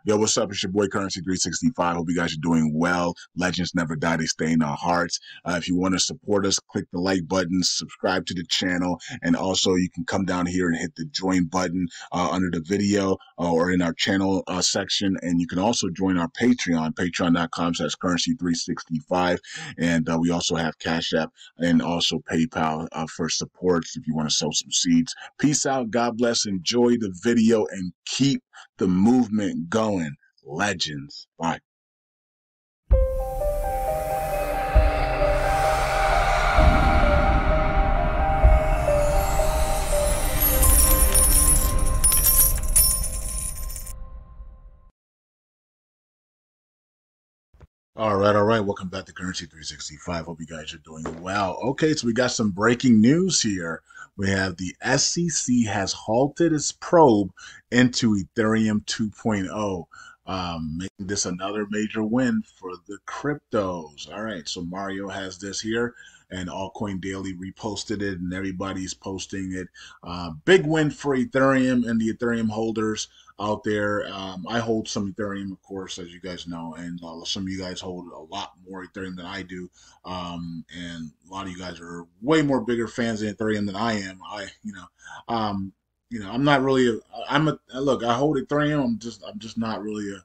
Yo, what's up? It's your boy Currency 365. Hope you guys are doing well. Legends never die, they stay in our hearts. If you want to support us, click the like button, subscribe to the channel, and also you can come down here and hit the join button under the video or in our channel section. And you can also join our Patreon, patreon.com/currency365. And we also have Cash App and also PayPal for supports if you want to sow some seeds. Peace out. God bless. Enjoy the video and keep the movement going. Legends. Bye. All right. Welcome back to Currency 365. Hope you guys are doing well. Okay, so we got some breaking news here. We have the SEC has halted its probe into Ethereum 2.0, making this another major win for the cryptos. All right, so Mario has this here, and Altcoin Daily reposted it, and everybody's posting it. Big win for Ethereum and the Ethereum holders out there. I hold some Ethereum, of course, as you guys know, and some of you guys hold a lot more Ethereum than I do. And a lot of you guys are way more bigger fans of Ethereum than I am. I'm not really. Look. I hold Ethereum. I'm just not really a.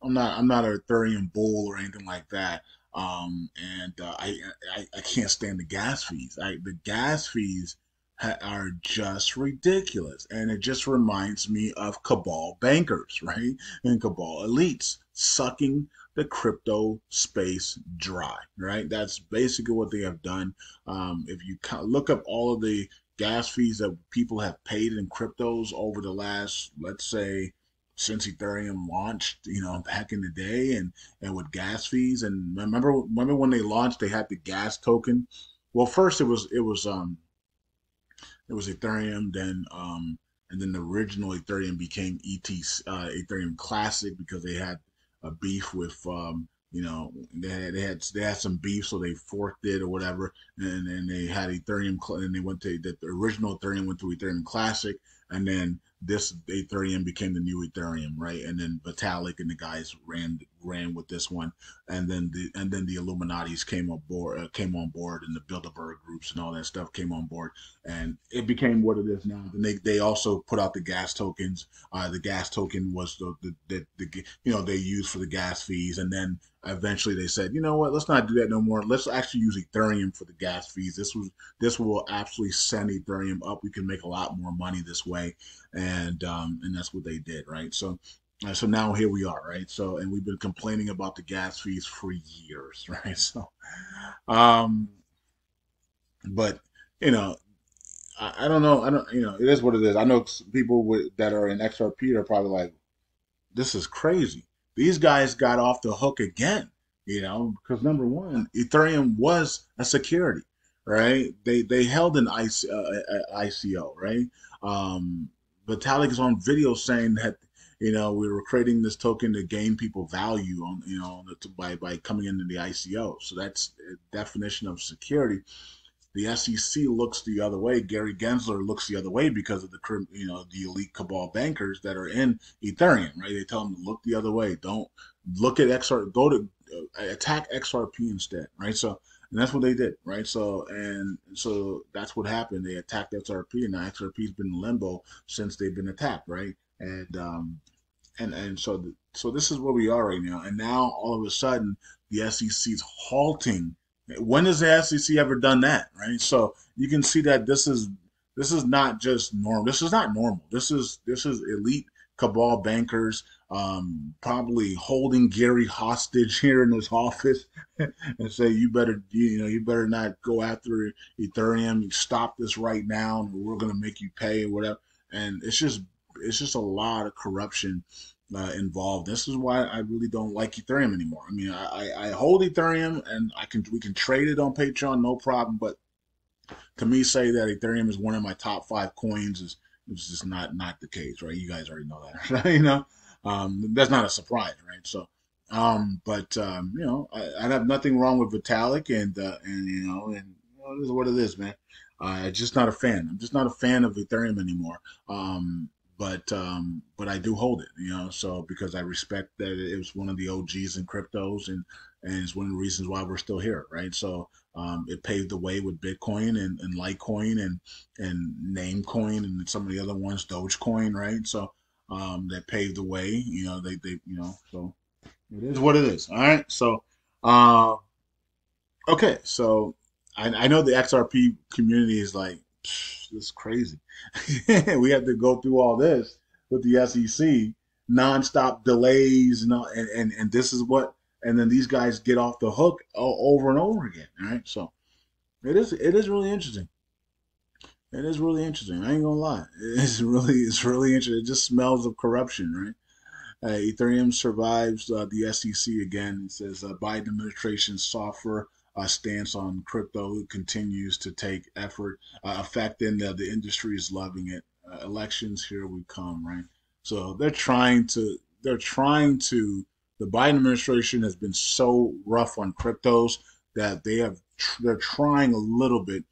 I'm not an Ethereum bull or anything like that. And I can't stand the gas fees. The gas fees are just ridiculous. And it just reminds me of cabal bankers, right? And cabal elites sucking the crypto space dry, right? That's basically what they have done. If you look up all of the gas fees that people have paid in cryptos over the last, let's say, since Ethereum launched, back in the day, and with gas fees, and remember when they launched, they had the gas token. Well, first it was Ethereum, then and then the original Ethereum became ETH, Ethereum Classic, because they had a beef with they had some beef, so they forked it or whatever, and then they had Ethereum, and they went to the original Ethereum went to Ethereum Classic, and then this Ethereum became the new Ethereum, right? And then Vitalik and the guys ran with this one, and then the Illuminati's came on board, and the Bilderberg groups and all that stuff came on board, and it became what it is now. Then they also put out the gas tokens. The gas token was the they used for the gas fees, and then eventually they said, you know what, let's not do that no more. Let's actually use Ethereum for the gas fees. This will absolutely send Ethereum up. We can make a lot more money this way, and that's what they did, right? So now here we are, right? So, and we've been complaining about the gas fees for years, right? So, um, but you know, I don't know. I don't, it is what it is. I know people that are in XRP are probably like, this is crazy. These guys got off the hook again, because number one, Ethereum was a security, right? They held an ICO, right? Vitalik is on video saying that we were creating this token to gain people value on by coming into the ICO. So that's a definition of security. The SEC looks the other way. Gary Gensler looks the other way because of the elite cabal bankers that are in Ethereum, right? They tell them to look the other way. Don't look at XRP. Go to attack XRP instead, right? So, and that's what they did, right? So that's what happened. They attacked XRP, and now XRP's been in limbo since they've been attacked, right? And so this is where we are right now. And now all of a sudden the SEC's halting. When has the SEC ever done that, right? So you can see that this is not just normal. This is not normal. This is elite cabal bankers, probably holding Gary hostage here in his office and say, you better not go after Ethereum. You stop this right now, and we're going to make you pay or whatever. And it's just a lot of corruption involved. This is why I really don't like Ethereum anymore. I mean, I hold Ethereum, and we can trade it on Patreon, no problem. But to me, say that Ethereum is one of my top 5 coins is just not the case, right? You guys already know that, right? That's not a surprise, right? So, I have nothing wrong with Vitalik, and it is what it is, man. I'm just not a fan. I'm just not a fan of Ethereum anymore. but I do hold it, so because I respect that it was one of the OGs in cryptos, and it's one of the reasons why we're still here, right? So it paved the way with Bitcoin and Litecoin and Namecoin and some of the other ones, Dogecoin, right? So that paved the way, so it is what it is. All right. So uh, okay, so I know the XRP community is like, this is crazy. We have to go through all this with the SEC, nonstop delays, and this is what, and then these guys get off the hook over and over again. All right, so it is really interesting. It is really interesting. I ain't gonna lie. It's really interesting. It just smells of corruption, right? Ethereum survives the SEC again. It says Biden administration's softer stance on crypto continues to take effect, and the industry is loving it. Elections, here we come, right? So they're trying to. The Biden administration has been so rough on cryptos that they're trying a little bit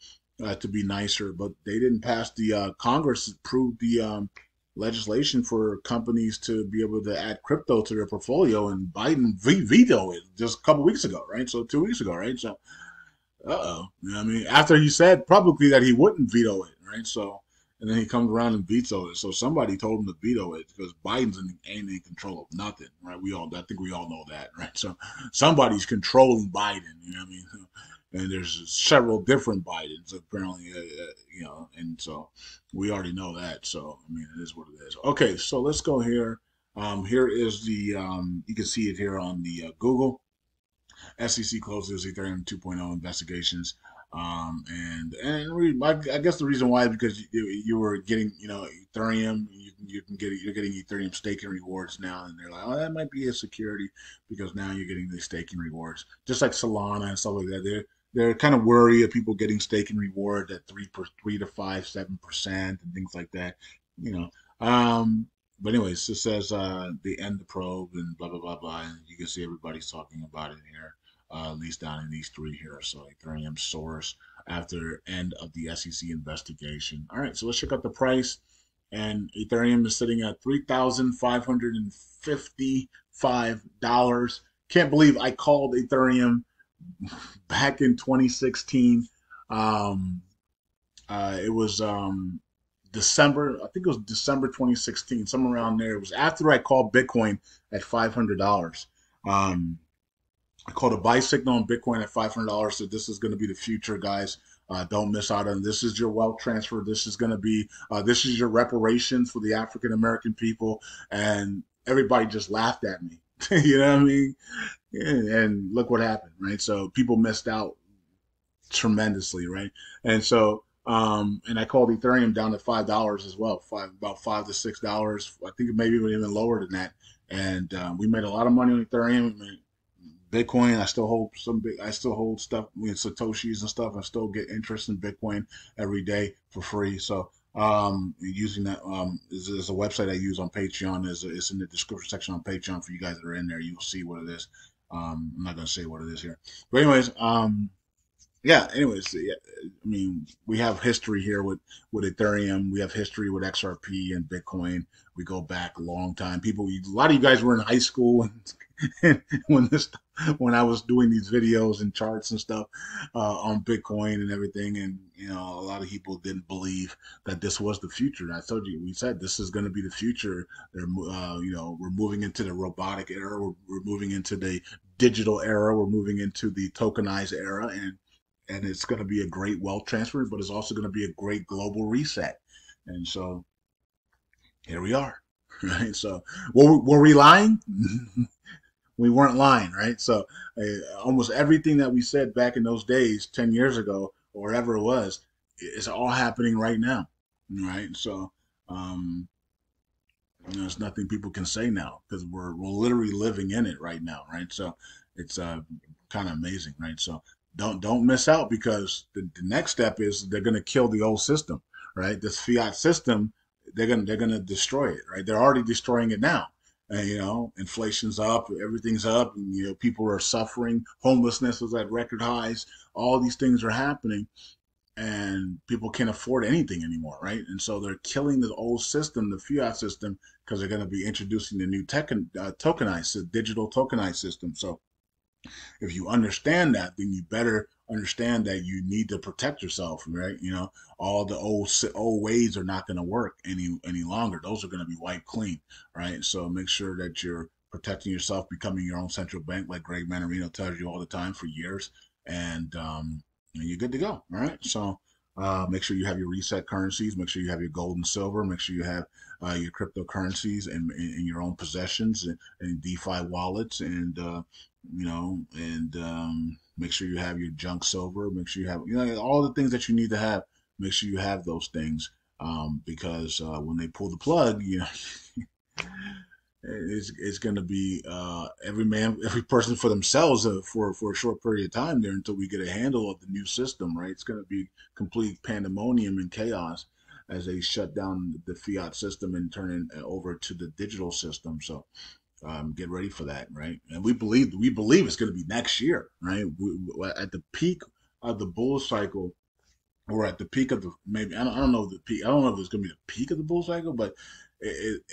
to be nicer, but they didn't pass the Congress approved the legislation for companies to be able to add crypto to their portfolio, and Biden vetoed it just a couple weeks ago, right? So 2 weeks ago, right? So, I mean, after he said publicly that he wouldn't veto it, right? So, and then he comes around and vetoes it. So somebody told him to veto it because ain't in control of nothing, right? I think we all know that, right? So somebody's controlling Biden, you know what I mean? And there's several different Bidens apparently, and so we already know that. So I mean, it is what it is. Okay, so let's go here. Here is you can see it here on the Google. SEC closes Ethereum 2.0 investigations. I guess the reason why is because you were getting, Ethereum, you're getting Ethereum staking rewards now, and they're like, oh, that might be a security because now you're getting these staking rewards, just like Solana and stuff like that. They're kind of worried of people getting staking reward at 3 to 5, 7% and things like that, you know. But anyways, it says they end the probe and blah blah blah blah, and you can see everybody's talking about it here, at least down in these three here. So Ethereum source after end of the SEC investigation. All right, so let's check out the price, and Ethereum is sitting at $3,555. Can't believe I called Ethereum back in 2016. Um, it was December, I think it was December 2016, somewhere around there. It was after I called Bitcoin at $500. Um, I called a buy signal on Bitcoin at $500. So this is going to be the future, guys. Don't miss out on this. Is your wealth transfer. This is going to be this is your reparations for the African American people. And everybody just laughed at me. You know what I mean? And look what happened, right? So people missed out tremendously, right? And so and I called Ethereum down to $5 as well, about $5 to $6. I think maybe even lower than that. And we made a lot of money on Ethereum. Bitcoin, I still hold stuff with Satoshis and stuff. I still get interest in Bitcoin every day for free. So using that is a website I use on Patreon. It's in the description section on Patreon for you guys that are in there. You'll see what it is. I'm not gonna say what it is here, but anyways, yeah. Anyways, yeah, I mean, we have history here with Ethereum. We have history with XRP and Bitcoin. We go back a long time. A lot of you guys were in high school and when I was doing these videos and charts and stuff on Bitcoin and everything, and a lot of people didn't believe that this was the future. And I told you, we said this is going to be the future. We're moving into the robotic era. We're moving into the digital era. We're moving into the tokenized era, and it's going to be a great wealth transfer, but it's also going to be a great global reset. And so here we are, right? So were we lying? We weren't lying, right? So almost everything that we said back in those days, 10 years ago, or whatever it was, is all happening right now, right? So there's nothing people can say now because we're literally living in it right now, right? So it's kind of amazing, right? So don't miss out because the next step is they're going to kill the old system, right? This fiat system, they're gonna destroy it, right? They're already destroying it now. And, inflation's up, everything's up, and people are suffering. Homelessness is at record highs. All these things are happening, and people can't afford anything anymore, right? And so they're killing the old system, the fiat system, because they're going to be introducing the new tokenized, digital tokenized system. So if you understand that, then you better understand that you need to protect yourself, right? You know, all the old ways are not going to work any longer. Those are going to be wiped clean, right? So make sure that you're protecting yourself, becoming your own central bank, like Greg Manarino tells you all the time for years, and you're good to go. All right, so. Make sure you have your reset currencies. Make sure you have your gold and silver. Make sure you have your cryptocurrencies in your own possessions and DeFi wallets, and make sure you have your junk silver. Make sure you have all the things that you need to have. Make sure you have those things because when they pull the plug, it's going to be every person for themselves for a short period of time there until we get a handle of the new system, right? It's going to be complete pandemonium and chaos as they shut down the fiat system and turn it over to the digital system. So get ready for that, right? And we believe it's going to be next year, right? At the peak of the bull cycle, or at the peak of the maybe I don't know the peak. I don't know if it's going to be the peak of the bull cycle, but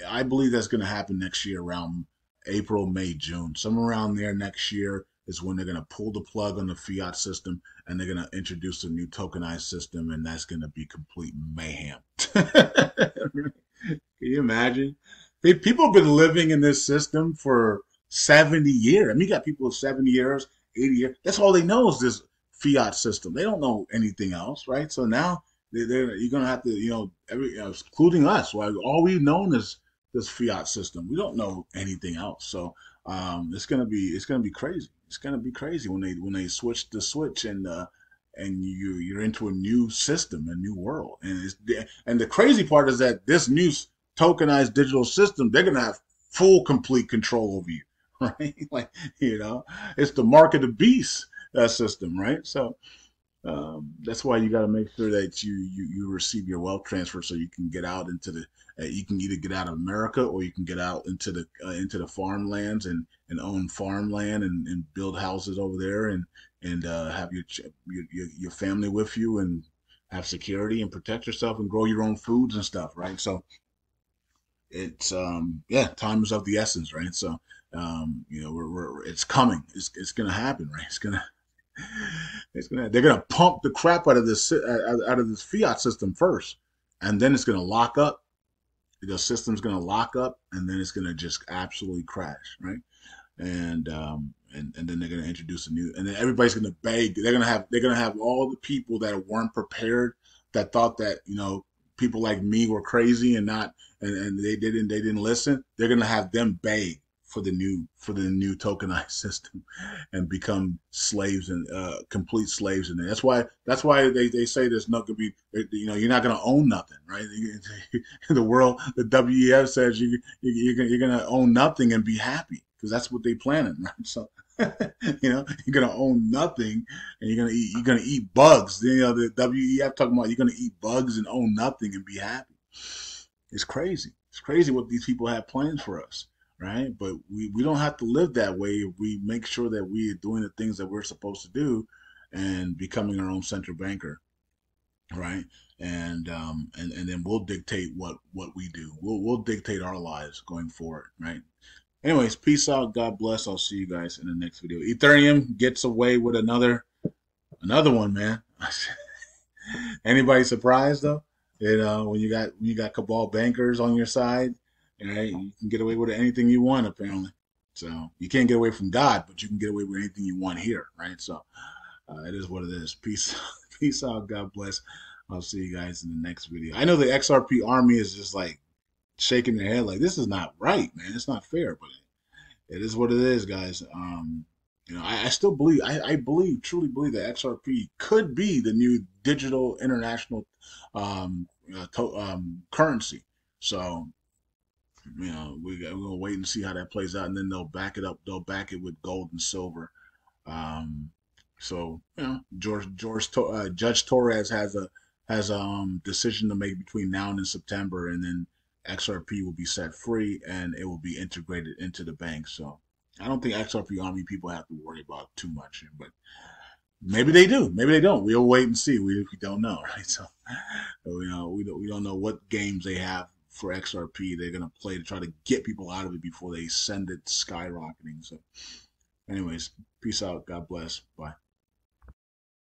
I believe that's going to happen next year around April, May, June, somewhere around there. Next year is when they're going to pull the plug on the fiat system and they're going to introduce a new tokenized system, and that's going to be complete mayhem. Can you imagine? People have been living in this system for 70 years. I mean, you got people with 70 years, 80 years. That's all they know is this fiat system. They don't know anything else, right? So now you're going to have to, including us, right? All we've known is this fiat system. We don't know anything else. So it's gonna be crazy. It's gonna be crazy when they switch the switch and you're into a new system, a new world. And the crazy part is that this new tokenized digital system, they're gonna have full complete control over you, right? Like it's the mark of the beast, that system, right? So that's why you got to make sure that you receive your wealth transfer so you can get out into the you can either get out of America or you can get out into the farmlands and own farmland and build houses over there and have your family with you and have security and protect yourself and grow your own foods and stuff, right? So it's time is of the essence, right? So it's coming. It's gonna happen, right? They're gonna pump the crap out of this fiat system first, and then it's gonna lock up. The system's gonna lock up, and then it's gonna just absolutely crash, right? And then they're gonna introduce a new, and then everybody's gonna beg. They're gonna have all the people that weren't prepared, that thought that people like me were crazy and not, and they didn't listen. They're gonna have them beg for the new tokenized system and become slaves and complete slaves in there. That's why they say there's not gonna be you're not gonna own nothing, right? The world, the WEF says you're gonna own nothing and be happy because that's what they planning, right? So you're gonna own nothing and you're gonna eat bugs. The WEF talking about you're gonna eat bugs and own nothing and be happy. It's crazy. It's crazy what these people have planned for us, right? But we don't have to live that way if we make sure that we are doing the things that we're supposed to do and becoming our own central banker, right? And then we'll dictate what we do. We'll dictate our lives going forward, right? Anyways, peace out. God bless. I'll see you guys in the next video. Ethereum gets away with another one, man. Anybody surprised though? When you got cabal bankers on your side, right? You can get away with anything you want, apparently. So you can't get away from God, but you can get away with anything you want here, right? So it is what it is. Peace, peace out. God bless. I'll see you guys in the next video. I know the XRP army is just like shaking their head, like this is not right, man. It's not fair, but it is what it is, guys. I still believe, truly believe that XRP could be the new digital international currency. So we're gonna wait and see how that plays out, and then they'll back it up. They'll back it with gold and silver. So Judge Torres has a decision to make between now and in September, and then XRP will be set free and it will be integrated into the bank. So I don't think XRP Army people have to worry about too much, but Maybe they do. Maybe they don't. We'll wait and see. We don't know, right? So, we don't know what games they have for XRP they're gonna play to try to get people out of it before they send it skyrocketing. So, anyways, peace out. God bless. Bye.